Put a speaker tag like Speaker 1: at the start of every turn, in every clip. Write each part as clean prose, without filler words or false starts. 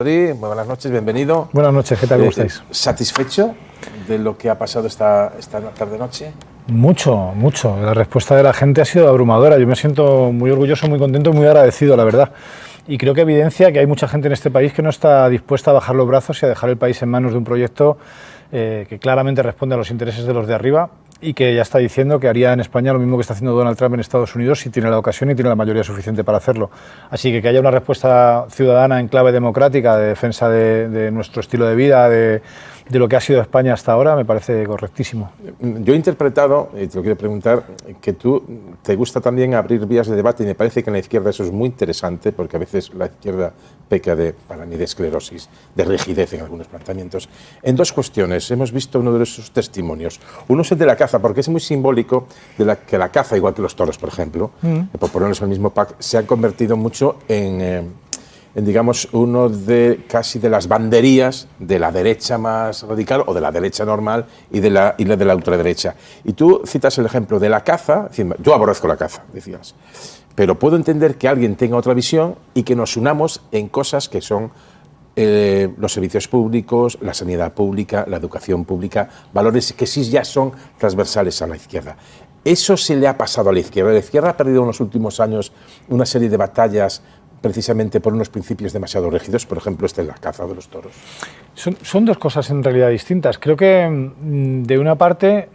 Speaker 1: Muy buenas noches, bienvenido.
Speaker 2: Buenas noches, ¿qué tal? ¿Cómo estáis?
Speaker 1: ¿Satisfecho de lo que ha pasado esta tarde-noche?
Speaker 2: Mucho. La respuesta de la gente ha sido abrumadora. Yo me siento muy orgulloso, muy contento y muy agradecido, la verdad. Y creo que evidencia que hay mucha gente en este país que no está dispuesta a bajar los brazos y a dejar el país en manos de un proyecto que claramente responde a los intereses de los de arriba y que ya está diciendo que haría en España lo mismo que está haciendo Donald Trump en Estados Unidos si tiene la ocasión y tiene la mayoría suficiente para hacerlo. Así que haya una respuesta ciudadana en clave democrática de defensa de nuestro estilo de vida, de lo que ha sido España hasta ahora, me parece correctísimo.
Speaker 1: Yo he interpretado, y te lo quiero preguntar, que tú te gusta también abrir vías de debate y me parece que en la izquierda eso es muy interesante porque a veces la izquierda peca para mí de esclerosis, de rigidez en algunos planteamientos. En dos cuestiones, hemos visto uno de esos testimonios. Uno es el de la caza, porque es muy simbólico que la caza, igual que los toros, por ejemplo, por ponerlos en el mismo pack, se han convertido mucho en digamos, uno de casi de las banderías de la derecha más radical o de la derecha normal y de la ultraderecha. Y tú citas el ejemplo de la caza, yo aborrezco la caza, decías, pero puedo entender que alguien tenga otra visión y que nos unamos en cosas que son los servicios públicos, la sanidad pública, la educación pública, valores que sí ya son transversales a la izquierda. Eso se le ha pasado a la izquierda. La izquierda ha perdido en los últimos años una serie de batallas precisamente por unos principios demasiado rígidos, por ejemplo, la caza de los toros.
Speaker 2: Son dos cosas en realidad distintas. Creo que, de una parte,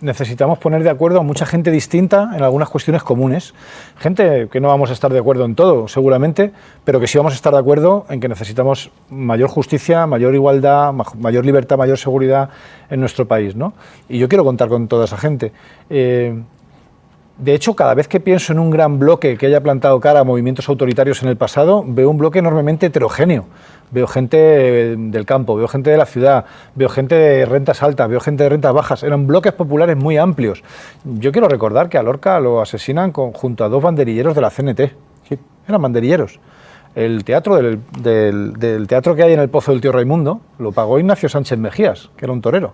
Speaker 2: necesitamos poner de acuerdo a mucha gente distinta en algunas cuestiones comunes. Gente que no vamos a estar de acuerdo en todo, seguramente, pero que sí vamos a estar de acuerdo en que necesitamos mayor justicia, mayor igualdad, mayor libertad, mayor seguridad en nuestro país, ¿no? Y yo quiero contar con toda esa gente. De hecho, cada vez que pienso en un gran bloque que haya plantado cara a movimientos autoritarios en el pasado, veo un bloque enormemente heterogéneo. Veo gente del campo, veo gente de la ciudad, veo gente de rentas altas, veo gente de rentas bajas. Eran bloques populares muy amplios. Yo quiero recordar que a Lorca lo asesinan junto a dos banderilleros de la CNT. Sí, eran banderilleros. El teatro del teatro que hay en el Pozo del Tío Raimundo lo pagó Ignacio Sánchez Mejías, que era un torero.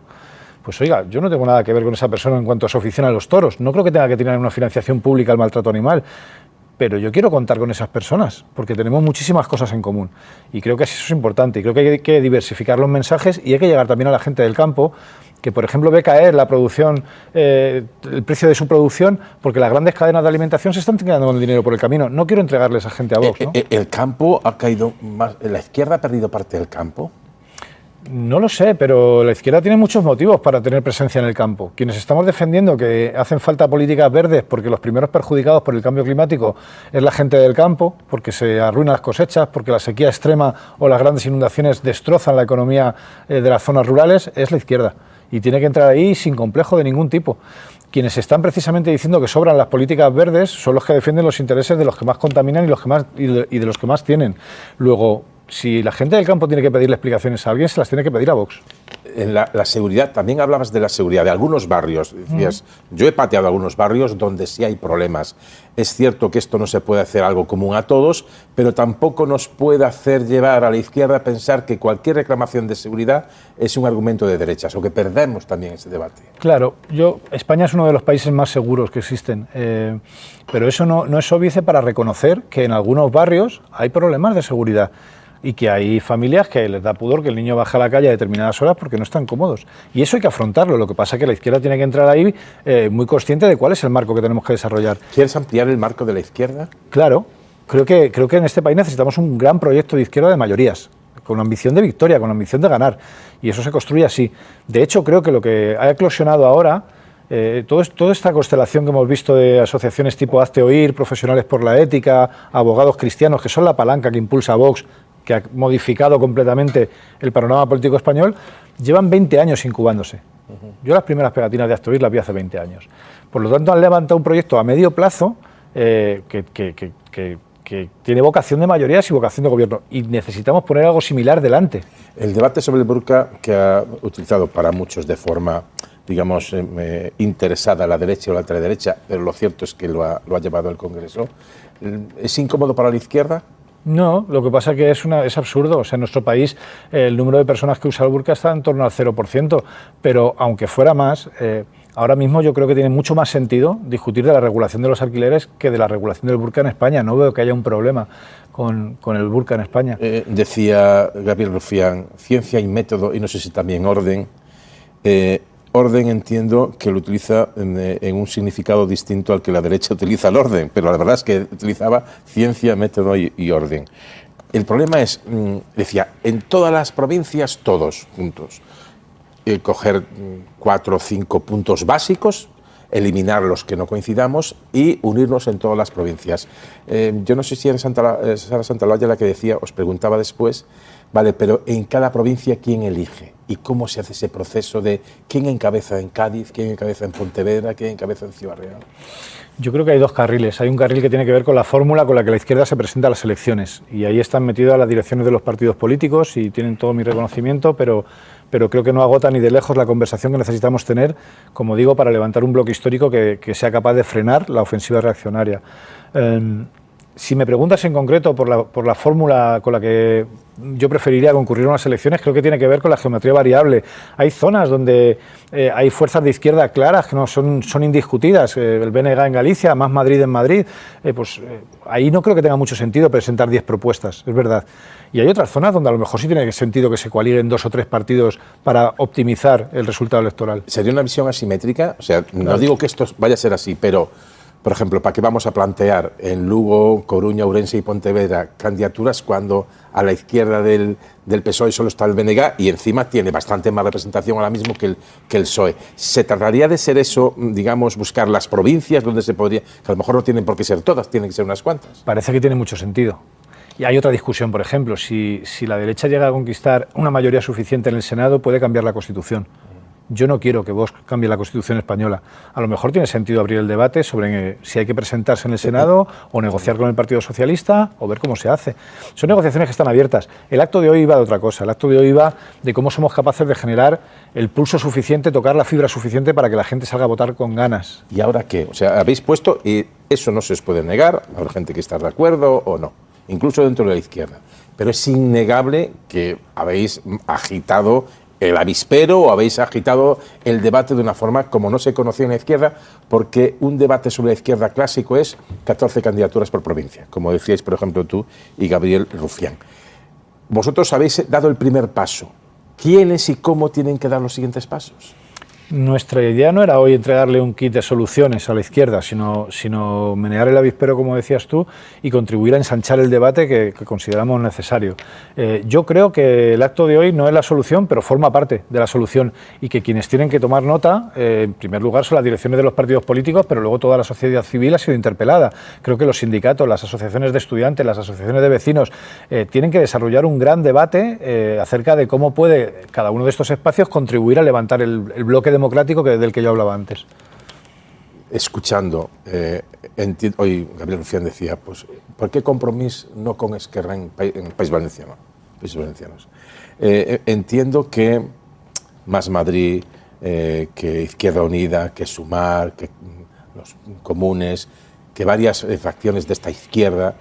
Speaker 2: Pues oiga, yo no tengo nada que ver con esa persona en cuanto a su afición a los toros. No creo que tenga que tener una financiación pública al maltrato animal. Pero yo quiero contar con esas personas, porque tenemos muchísimas cosas en común. Y creo que eso es importante. Y creo que hay que diversificar los mensajes y hay que llegar también a la gente del campo, que por ejemplo ve caer la producción, el precio de su producción, porque las grandes cadenas de alimentación se están quedando con el dinero por el camino. No quiero entregarles a gente a Vox, ¿no?
Speaker 1: ¿El campo ha caído más? ¿La izquierda ha perdido parte del campo?
Speaker 2: No lo sé, pero la izquierda tiene muchos motivos para tener presencia en el campo. Quienes estamos defendiendo que hacen falta políticas verdes porque los primeros perjudicados por el cambio climático es la gente del campo, porque se arruinan las cosechas, porque la sequía extrema o las grandes inundaciones destrozan la economía de las zonas rurales, es la izquierda. Y tiene que entrar ahí sin complejo de ningún tipo. Quienes están precisamente diciendo que sobran las políticas verdes son los que defienden los intereses de los que más contaminan y de los que más tienen. Luego, si la gente del campo tiene que pedirle explicaciones a alguien, se las tiene que pedir a Vox.
Speaker 1: En la seguridad, también hablabas de la seguridad de algunos barrios. Decías, yo he pateado algunos barrios donde sí hay problemas. Es cierto que esto no se puede hacer algo común a todos, pero tampoco nos puede hacer llevar a la izquierda a pensar que cualquier reclamación de seguridad es un argumento de derechas, o que perdemos también ese debate.
Speaker 2: Claro, España es uno de los países más seguros que existen, pero eso no es óbice para reconocer que en algunos barrios hay problemas de seguridad. Y que hay familias que les da pudor que el niño baje a la calle a determinadas horas porque no están cómodos. Y eso hay que afrontarlo. Lo que pasa es que la izquierda tiene que entrar ahí muy consciente de cuál es el marco que tenemos que desarrollar.
Speaker 1: ¿Quieres ampliar el marco de la izquierda?
Speaker 2: Claro. Creo que en este país necesitamos un gran proyecto de izquierda de mayorías, con ambición de victoria, con ambición de ganar. Y eso se construye así. De hecho, creo que lo que ha eclosionado ahora, toda esta constelación que hemos visto de asociaciones tipo Hazte Oír, Profesionales por la Ética, abogados cristianos, que son la palanca que impulsa a Vox, que ha modificado completamente el panorama político español, llevan 20 años incubándose. Yo las primeras pegatinas de Hazte Oír las vi hace 20 años. Por lo tanto, han levantado un proyecto a medio plazo que tiene vocación de mayorías y vocación de gobierno. Y necesitamos poner algo similar delante.
Speaker 1: El debate sobre el burka, que ha utilizado para muchos de forma, digamos, interesada la derecha o la ultraderecha, pero lo cierto es que lo ha llevado al Congreso, ¿es incómodo para la izquierda?
Speaker 2: No, lo que pasa es que es absurdo. O sea, en nuestro país el número de personas que usa el burka está en torno al 0%, pero aunque fuera más, ahora mismo yo creo que tiene mucho más sentido discutir de la regulación de los alquileres que de la regulación del burka en España. No veo que haya un problema con el burka en España.
Speaker 1: Decía Gabriel Rufián, ciencia y método, y no sé si también orden. Orden entiendo que lo utiliza en un significado distinto al que la derecha utiliza el orden, pero la verdad es que utilizaba ciencia, método y orden. El problema es, decía, en todas las provincias, todos juntos, coger 4 o 5 puntos básicos, eliminar los que no coincidamos y unirnos en todas las provincias. Yo no sé si era Sara Santaloya la que decía, os preguntaba después, vale, pero en cada provincia, ¿quién elige? ¿Y cómo se hace ese proceso de quién encabeza en Cádiz, quién encabeza en Pontevedra, quién encabeza en Ciudad Real?
Speaker 2: Yo creo que hay dos carriles. Hay un carril que tiene que ver con la fórmula con la que la izquierda se presenta a las elecciones. Y ahí están metidas las direcciones de los partidos políticos y tienen todo mi reconocimiento, pero creo que no agota ni de lejos la conversación que necesitamos tener, como digo, para levantar un bloque histórico que sea capaz de frenar la ofensiva reaccionaria. Si me preguntas en concreto por la fórmula con la que yo preferiría concurrir a unas elecciones, creo que tiene que ver con la geometría variable. Hay zonas donde hay fuerzas de izquierda claras que no son indiscutidas. El BNG en Galicia, Más Madrid en Madrid. Ahí no creo que tenga mucho sentido presentar 10 propuestas, es verdad. Y hay otras zonas donde a lo mejor sí tiene sentido que se coaliguen 2 o 3 partidos para optimizar el resultado electoral.
Speaker 1: ¿Sería una visión asimétrica? O sea, no digo que esto vaya a ser así, pero, por ejemplo, ¿para qué vamos a plantear en Lugo, Coruña, Ourense y Pontevedra candidaturas cuando a la izquierda del PSOE solo está el BNG y encima tiene bastante más representación ahora mismo que el PSOE? ¿Se trataría de ser eso, digamos, buscar las provincias donde se podría, que a lo mejor no tienen por qué ser todas, tienen que ser unas cuantas?
Speaker 2: Parece que tiene mucho sentido. Y hay otra discusión, por ejemplo, si la derecha llega a conquistar una mayoría suficiente en el Senado, puede cambiar la Constitución. Yo no quiero que Vox cambie la Constitución española. A lo mejor tiene sentido abrir el debate sobre si hay que presentarse en el Senado o negociar con el Partido Socialista o ver cómo se hace. Son negociaciones que están abiertas. El acto de hoy iba de otra cosa. El acto de hoy iba de cómo somos capaces de generar el pulso suficiente, tocar la fibra suficiente para que la gente salga a votar con ganas.
Speaker 1: ¿Y ahora qué? O sea, habéis puesto, y eso no se os puede negar, habrá gente que está de acuerdo o no, incluso dentro de la izquierda. Pero es innegable que habéis agitado el avispero o habéis agitado el debate de una forma como no se conocía en la izquierda, porque un debate sobre la izquierda clásico es 14 candidaturas por provincia, como decíais, por ejemplo, tú y Gabriel Rufián. Vosotros habéis dado el primer paso. ¿Quiénes y cómo tienen que dar los siguientes pasos?
Speaker 2: Nuestra idea no era hoy entregarle un kit de soluciones a la izquierda, sino menear el avispero, como decías tú, y contribuir a ensanchar el debate que consideramos necesario. Yo creo que el acto de hoy no es la solución, pero forma parte de la solución, y que quienes tienen que tomar nota, en primer lugar, son las direcciones de los partidos políticos, pero luego toda la sociedad civil ha sido interpelada. Creo que los sindicatos, las asociaciones de estudiantes, las asociaciones de vecinos, tienen que desarrollar un gran debate acerca de cómo puede cada uno de estos espacios contribuir a levantar el bloque democrático del que yo hablaba antes.
Speaker 1: Escuchando, hoy Gabriel Rufián decía, pues, ¿por qué Compromís no con Esquerra en País Valenciano? Países Valencianos. Entiendo que Más Madrid, que Izquierda Unida, que Sumar, que los comunes, que varias facciones de esta izquierda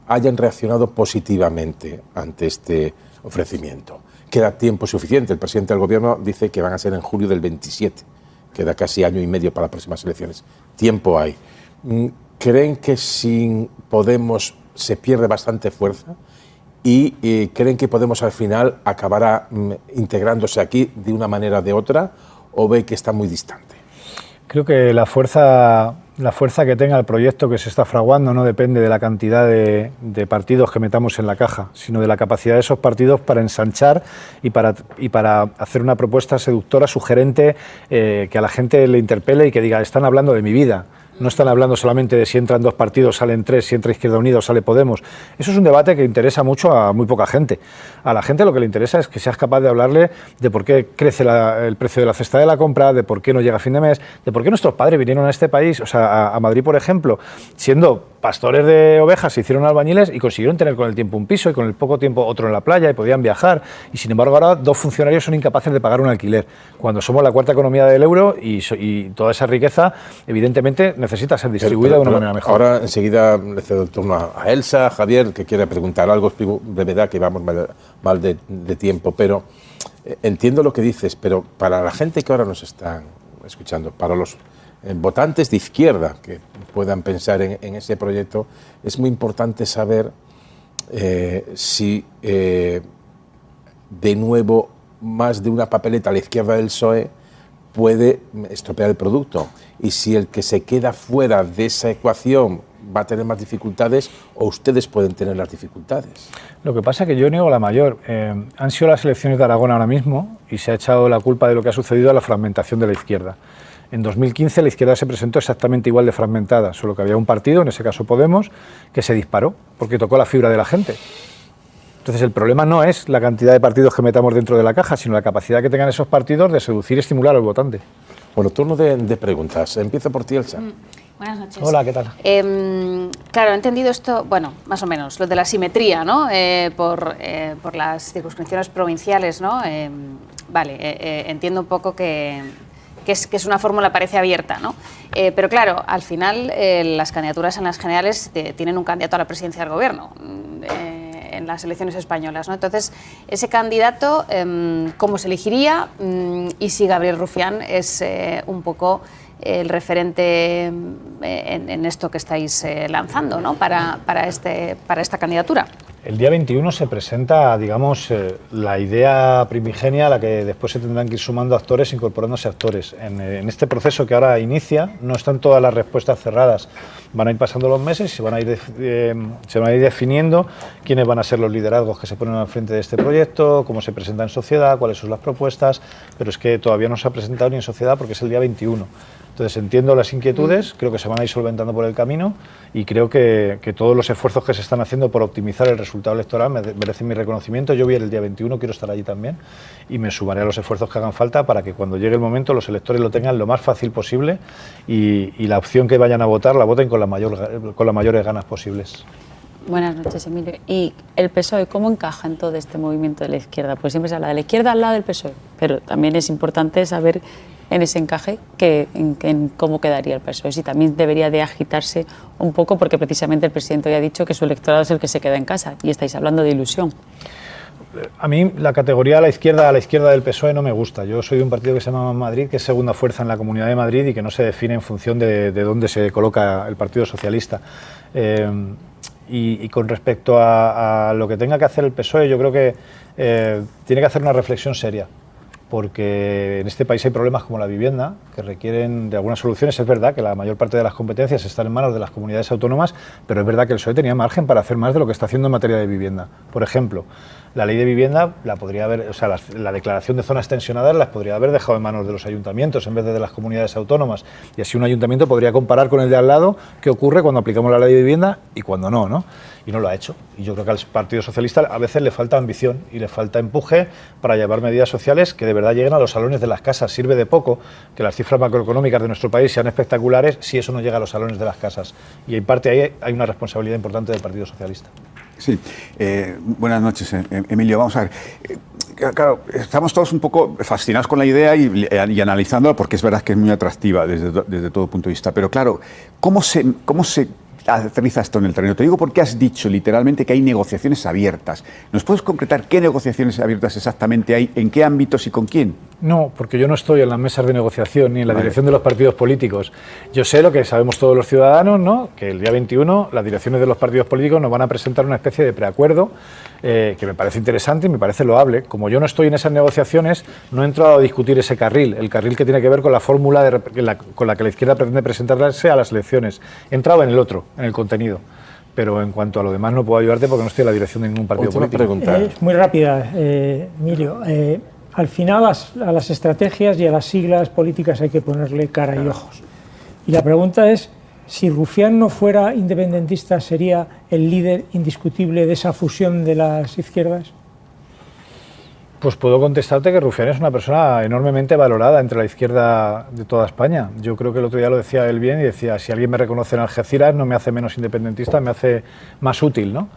Speaker 1: hayan reaccionado positivamente ante este ofrecimiento. Queda tiempo suficiente. El presidente del Gobierno dice que van a ser en julio del 27. Queda casi año y medio para las próximas elecciones. Tiempo hay. ¿Creen que sin Podemos se pierde bastante fuerza? ¿Y creen que Podemos al final acabará integrándose aquí de una manera o de otra? ¿O ve que está muy distante?
Speaker 2: Creo que la fuerza que tenga el proyecto que se está fraguando no depende de la cantidad de partidos que metamos en la caja, sino de la capacidad de esos partidos para ensanchar y para hacer una propuesta seductora, sugerente, que a la gente le interpele y que diga, están hablando de mi vida. No están hablando solamente de si entran 2 partidos, salen 3, si entra Izquierda Unida o sale Podemos. Eso es un debate que interesa mucho a muy poca gente. A la gente lo que le interesa es que seas capaz de hablarle de por qué crece el precio de la cesta de la compra, de por qué no llega a fin de mes, de por qué nuestros padres vinieron a este país, o sea, a Madrid, por ejemplo, siendo pastores de ovejas, se hicieron albañiles y consiguieron tener con el tiempo un piso y con el poco tiempo otro en la playa y podían viajar. Y sin embargo ahora 2 funcionarios son incapaces de pagar un alquiler, cuando somos la 4ª economía del euro y toda esa riqueza evidentemente necesita ser distribuida de una manera mejor.
Speaker 1: Ahora enseguida le cedo el turno a Elsa, a Javier, que quiere preguntar algo, explico brevedad, que vamos mal de tiempo, pero entiendo lo que dices, pero para la gente que ahora nos están escuchando, para los votantes de izquierda que puedan pensar en ese proyecto, es muy importante saber si de nuevo más de una papeleta a la izquierda del PSOE puede estropear el producto, y si el que se queda fuera de esa ecuación va a tener más dificultades o ustedes pueden tener las dificultades.
Speaker 2: Lo que pasa es que yo niego la mayor. Han sido las elecciones de Aragón ahora mismo y se ha echado la culpa de lo que ha sucedido a la fragmentación de la izquierda. En 2015 la izquierda se presentó exactamente igual de fragmentada, solo que había un partido, en ese caso Podemos, que se disparó porque tocó la fibra de la gente. Entonces el problema no es la cantidad de partidos que metamos dentro de la caja, sino la capacidad que tengan esos partidos de seducir y estimular al votante.
Speaker 1: Bueno, turno de preguntas. Empiezo por ti, Elsa.
Speaker 3: Buenas noches.
Speaker 2: Hola, ¿qué tal?
Speaker 3: Claro, he entendido esto, bueno, más o menos, lo de la simetría, ¿no? Por las circunscripciones provinciales, ¿no? Entiendo un poco que es una fórmula, parece abierta, ¿no? Pero claro, al final las candidaturas en las generales tienen un candidato a la presidencia del gobierno en las elecciones españolas, ¿no? Entonces, ese candidato, ¿cómo se elegiría? Y si Gabriel Rufián es un poco el referente en esto que estáis lanzando, ¿no? para esta candidatura.
Speaker 2: El día 21 se presenta, digamos, la idea primigenia a la que después se tendrán que ir sumando actores, incorporándose actores. En este proceso que ahora inicia, no están todas las respuestas cerradas. Van a ir pasando los meses y se van a ir definiendo quiénes van a ser los liderazgos que se ponen al frente de este proyecto, cómo se presenta en sociedad, cuáles son las propuestas, pero es que todavía no se ha presentado ni en sociedad porque es el día 21. Entonces entiendo las inquietudes, creo que se van a ir solventando por el camino y creo que todos los esfuerzos que se están haciendo por optimizar el resultado electoral merecen mi reconocimiento. Yo voy el día 21, quiero estar allí también y me sumaré a los esfuerzos que hagan falta para que cuando llegue el momento los electores lo tengan lo más fácil posible y la opción que vayan a votar la voten con las mayores ganas posibles.
Speaker 4: Buenas noches, Emilio. ¿Y el PSOE cómo encaja en todo este movimiento de la izquierda? Pues siempre se habla de la izquierda al lado del PSOE, pero también es importante saber en ese encaje en cómo quedaría el PSOE, si también debería de agitarse un poco, porque precisamente el presidente hoy ha dicho que su electorado es el que se queda en casa y estáis hablando de ilusión.
Speaker 2: A mí la categoría a la izquierda del PSOE no me gusta. Yo soy de un partido que se llama Madrid, que es segunda fuerza en la Comunidad de Madrid y que no se define en función de dónde se coloca el Partido Socialista. Y con respecto a lo que tenga que hacer el PSOE, yo creo que tiene que hacer una reflexión seria, porque en este país hay problemas como la vivienda que requieren de algunas soluciones. Es verdad que la mayor parte de las competencias están en manos de las comunidades autónomas, pero es verdad que el PSOE tenía margen para hacer más de lo que está haciendo en materia de vivienda. Por ejemplo, la ley de vivienda la podría haber, o sea, la declaración de zonas tensionadas las podría haber dejado en manos de los ayuntamientos en vez de las comunidades autónomas, y así un ayuntamiento podría comparar con el de al lado qué ocurre cuando aplicamos la ley de vivienda y cuando no, ¿no? Y no lo ha hecho. Y yo creo que al Partido Socialista a veces le falta ambición y le falta empuje para llevar medidas sociales que de verdad lleguen a los salones de las casas. Sirve de poco que las cifras macroeconómicas de nuestro país sean espectaculares si eso no llega a los salones de las casas. Y en parte ahí hay una responsabilidad importante del Partido Socialista.
Speaker 5: Sí, buenas noches, Emilio. Vamos a ver. Claro, estamos todos un poco fascinados con la idea y analizándola porque es verdad que es muy atractiva desde todo punto de vista. Pero claro, ¿cómo se aterriza esto en el terreno? Te digo porque has dicho literalmente que hay negociaciones abiertas. ¿Nos puedes concretar qué negociaciones abiertas exactamente hay, en qué ámbitos y con quién?
Speaker 2: No, porque yo no estoy en las mesas de negociación ni en la dirección de los partidos políticos. Yo sé lo que sabemos todos los ciudadanos, ¿no? Que el día 21 las direcciones de los partidos políticos nos van a presentar una especie de preacuerdo que me parece interesante y me parece loable. Como yo no estoy en esas negociaciones, no he entrado a discutir ese carril, el carril que tiene que ver con la fórmula con la que la izquierda pretende presentarse a las elecciones. He entrado en el otro, en el contenido. Pero en cuanto a lo demás no puedo ayudarte porque no estoy en la dirección de ningún partido político.
Speaker 6: Muy rápida, Emilio. Al final a las estrategias y a las siglas políticas hay que ponerle cara y ojos. Y la pregunta es, si Rufián no fuera independentista, ¿sería el líder indiscutible de esa fusión de las izquierdas?
Speaker 2: Pues puedo contestarte que Rufián es una persona enormemente valorada entre la izquierda de toda España. Yo creo que el otro día lo decía él bien y decía, si alguien me reconoce en Algeciras no me hace menos independentista, me hace más útil, ¿no?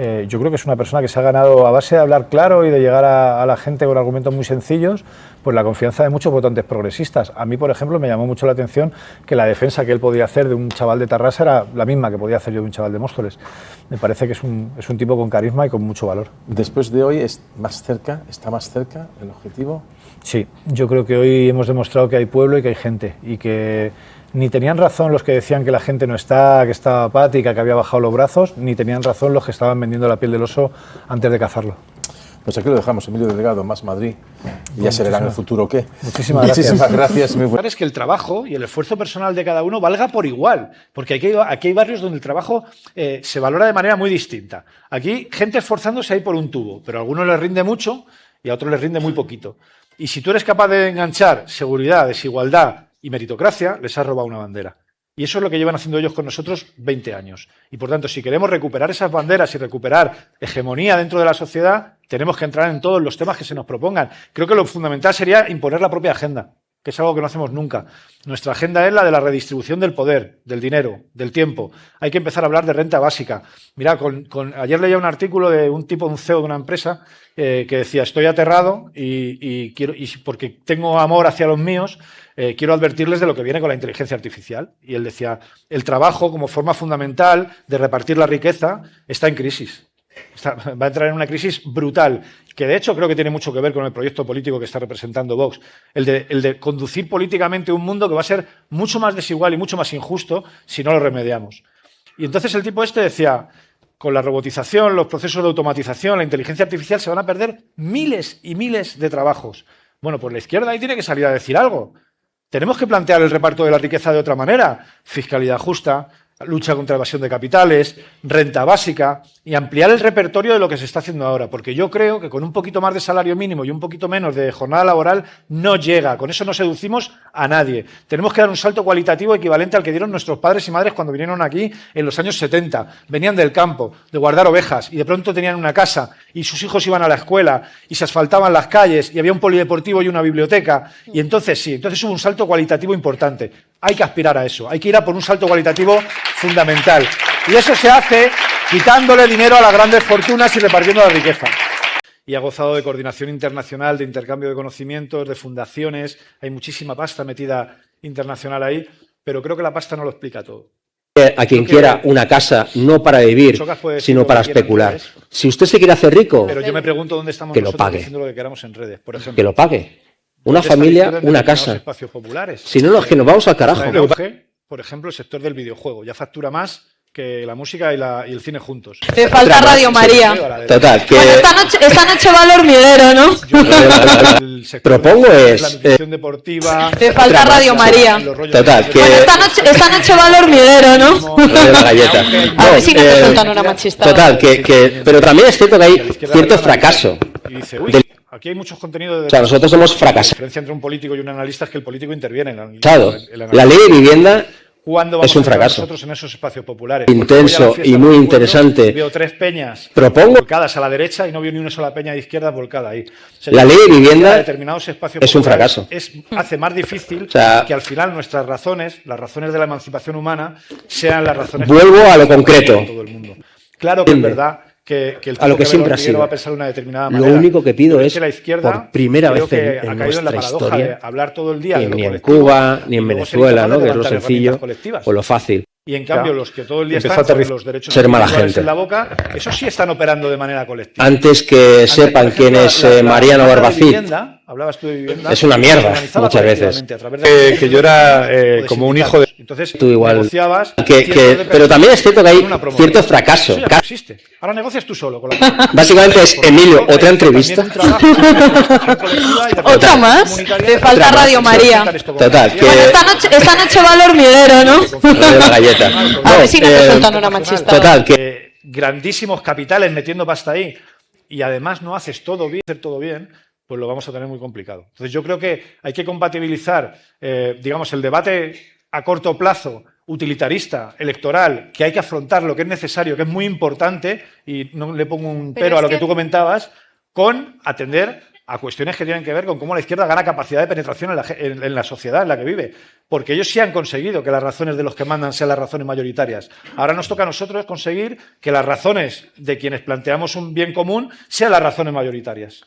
Speaker 2: yo creo que es una persona que se ha ganado, a base de hablar claro y de llegar a la gente con argumentos muy sencillos, pues la confianza de muchos votantes progresistas. A mí, por ejemplo, me llamó mucho la atención que la defensa que él podía hacer de un chaval de Tarrasa era la misma que podía hacer yo de un chaval de Móstoles. Me parece que es un tipo con carisma y con mucho valor.
Speaker 1: Después de hoy, ¿está más cerca el objetivo?
Speaker 2: Sí, yo creo que hoy hemos demostrado que hay pueblo y que hay gente, y que ni tenían razón los que decían que la gente no está, que estaba apática, que había bajado los brazos, ni tenían razón los que estaban vendiendo la piel del oso antes de cazarlo.
Speaker 1: Pues aquí lo dejamos, Emilio Delgado, Más Madrid. Y ya se verá en el futuro qué.
Speaker 2: Muchísimas gracias.
Speaker 1: Muchísimas gracias.
Speaker 7: Es que el trabajo y el esfuerzo personal de cada uno valga por igual, porque aquí hay barrios donde el trabajo se valora de manera muy distinta. Aquí, gente esforzándose ahí por un tubo, pero a algunos les rinde mucho y a otros les rinde muy poquito. Y si tú eres capaz de enganchar seguridad, desigualdad y meritocracia, les has robado una bandera. Y eso es lo que llevan haciendo ellos con nosotros 20 años. Y por tanto, si queremos recuperar esas banderas y recuperar hegemonía dentro de la sociedad, tenemos que entrar en todos los temas que se nos propongan. Creo que lo fundamental sería imponer la propia agenda, que es algo que no hacemos nunca. Nuestra agenda es la de la redistribución del poder, del dinero, del tiempo. Hay que empezar a hablar de renta básica. Mira, ayer leía un artículo de un tipo, un CEO de una empresa, que decía, estoy aterrado y porque tengo amor hacia los míos, quiero advertirles de lo que viene con la inteligencia artificial. Y él decía, el trabajo como forma fundamental de repartir la riqueza está en crisis. Va a entrar en una crisis brutal, que de hecho creo que tiene mucho que ver con el proyecto político que está representando Vox, el de conducir políticamente un mundo que va a ser mucho más desigual y mucho más injusto si no lo remediamos. Y entonces el tipo este decía, con la robotización, los procesos de automatización, la inteligencia artificial, se van a perder miles y miles de trabajos. Bueno, pues la izquierda ahí tiene que salir a decir algo. Tenemos que plantear el reparto de la riqueza de otra manera. Fiscalidad justa, lucha contra la evasión de capitales, renta básica y ampliar el repertorio de lo que se está haciendo ahora. Porque yo creo que con un poquito más de salario mínimo y un poquito menos de jornada laboral no llega. Con eso no seducimos a nadie. Tenemos que dar un salto cualitativo equivalente al que dieron nuestros padres y madres cuando vinieron aquí en los años 70. Venían del campo, de guardar ovejas y de pronto tenían una casa y sus hijos iban a la escuela y se asfaltaban las calles y había un polideportivo y una biblioteca. Y entonces entonces hubo un salto cualitativo importante. Hay que aspirar a eso. Hay que ir a por un salto cualitativo fundamental. Y eso se hace quitándole dinero a las grandes fortunas y repartiendo la riqueza. Y ha gozado de coordinación internacional, de intercambio de conocimientos, de fundaciones. Hay muchísima pasta metida internacional ahí, pero creo que la pasta no lo explica todo.
Speaker 8: A quien quiera una casa no para vivir, sino para especular. Si usted se quiere hacer rico,
Speaker 7: pero yo me pregunto dónde estamos
Speaker 8: que lo pague.
Speaker 7: Diciendo lo que queramos en redes, por ejemplo.
Speaker 8: Que lo pague. Una familia, una casa. Si no, es que nos vamos al carajo.
Speaker 7: Por ejemplo, el sector del videojuego. Ya factura más que la música y el cine juntos.
Speaker 9: Te falta Radio María.
Speaker 8: Total, que...
Speaker 9: Bueno, esta noche va el hormiguero, ¿no?
Speaker 8: Propongo es...
Speaker 7: La nutrición deportiva...
Speaker 9: Te falta Radio María.
Speaker 8: Total, que...
Speaker 9: Bueno, esta noche va el hormiguero, ¿no?
Speaker 8: La galleta.
Speaker 9: A ver si no te sueltan una machista.
Speaker 8: Total, que... Pero también es cierto que hay cierto fracaso.
Speaker 7: Y dice, uy, aquí hay muchos contenidos de...
Speaker 8: O sea, nosotros hemos fracasado.
Speaker 7: La diferencia entre un político y un analista es que el político interviene en
Speaker 8: la ley de vivienda es un fracaso.
Speaker 7: Nosotros en esos espacios populares.
Speaker 8: Intenso y muy interesante.
Speaker 7: Veo 3 peñas volcadas a la derecha y no veo ni una sola peña de izquierda volcada ahí. O sea,
Speaker 8: la ley de vivienda
Speaker 7: determinados espacios
Speaker 8: es un fracaso.
Speaker 7: Hace más difícil que al final nuestras razones, las razones de la emancipación humana, sean las razones...
Speaker 8: Vuelvo a lo concreto.
Speaker 7: Todo el mundo. Claro que es verdad que el
Speaker 8: a lo que siempre ha sido.
Speaker 7: Va a pensar de una determinada manera.
Speaker 8: Lo único que pido es,
Speaker 7: que la izquierda,
Speaker 8: por primera vez
Speaker 7: en
Speaker 8: nuestra historia,
Speaker 7: de hablar todo el día
Speaker 8: ni en Cuba, ni en Venezuela, ¿no? Que es lo sencillo, o lo fácil.
Speaker 7: Y en cambio, los que todo el día están con los derechos
Speaker 8: ser mala gente
Speaker 7: en la boca, esos sí están operando de manera colectiva.
Speaker 8: Antes que sepan quién es Mariano Barbacid,
Speaker 7: hablabas tú de vivienda,
Speaker 8: es una mierda muchas veces.
Speaker 7: Que yo era como un hijo de... Entonces,
Speaker 8: tú igual. Pero también es cierto que hay cierto fracaso.
Speaker 7: Eso ya no existe. Ahora negocias tú solo con la...
Speaker 8: Básicamente es, Emilio, otra entrevista.
Speaker 9: ¿Otra más? Te falta Radio María.
Speaker 8: Total, que...
Speaker 9: Bueno, esta noche va el hormiguero, ¿no?
Speaker 8: La galleta.
Speaker 9: A ver si no te sueltan una machista.
Speaker 8: Total, que...
Speaker 7: grandísimos capitales metiendo pasta ahí y además no haces todo bien, hacer todo bien, pues lo vamos a tener muy complicado. Entonces yo creo que hay que compatibilizar, digamos, el debate a corto plazo, utilitarista, electoral, que hay que afrontar lo que es necesario, que es muy importante, y no le pongo un pero a lo que tú comentabas, con atender a cuestiones que tienen que ver con cómo la izquierda gana capacidad de penetración en la sociedad en la que vive. Porque ellos sí han conseguido que las razones de los que mandan sean las razones mayoritarias. Ahora nos toca a nosotros conseguir que las razones de quienes planteamos un bien común sean las razones mayoritarias.